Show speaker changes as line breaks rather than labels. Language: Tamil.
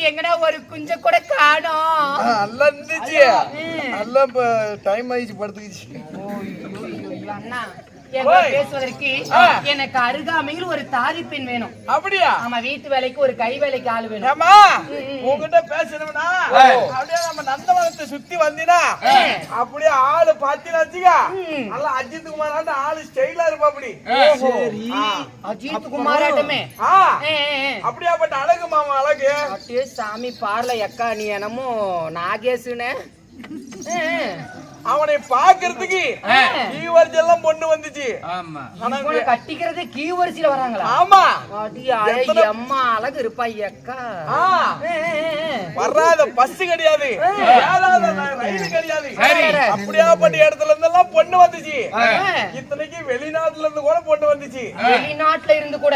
எங்கடா ஒரு குஞ்ச கூட காணோம்.
நல்லா இருந்துச்சு. நல்லா டைம் ஆயிடுச்சு படுத்துக்கிச்சு.
அண்ணா பேசுவதற்கு எனக்கு அருகாமையில் ஒரு தாதி பெண் வேணும்.
அப்படியா?
ஆமா, வீட்டு வேலைக்கு ஒரு கை வேலைக்கு ஆள் வேணும்.
ஏமா உங்ககிட்ட பேசணும்னா அப்படியே நம்ம நந்தவனத்தை சுத்தி வந்தீனா அப்படியே ஆளு பாத்தீங்கன்னா நல்லா அஜித் குமார் ஆளு ஸ்டைலா இருப்பா. அப்படி
சரி, அஜித் குமாராட்டமே
அப்படியாப்பட்ட அழகு மாமா அழகு.
அப்படியே சாமி பார்ல எக்கா நீ என்னமோ நாகேசுன்னு.
அவனை பாக்குறதுக்கு கீவரிசி எல்லாம் பொண்ணு வந்துச்சு.
கட்டிக்கிறது கீவரிசியில வராங்களா?
ஆமா.
அம்மா அழகு இருப்பா அக்கா.
வராத பஸ் கிடையாது, ரயில் கிடையாது. அப்படியாப்பட்ட இடத்துல இருந்து எல்லாம் பொண்ணு வந்துச்சு. இத்தனைக்கு வெளிநாட்டுல இருந்து கூட பொண்ணு வந்துச்சு.
வெளிநாட்டுல இருந்து கூட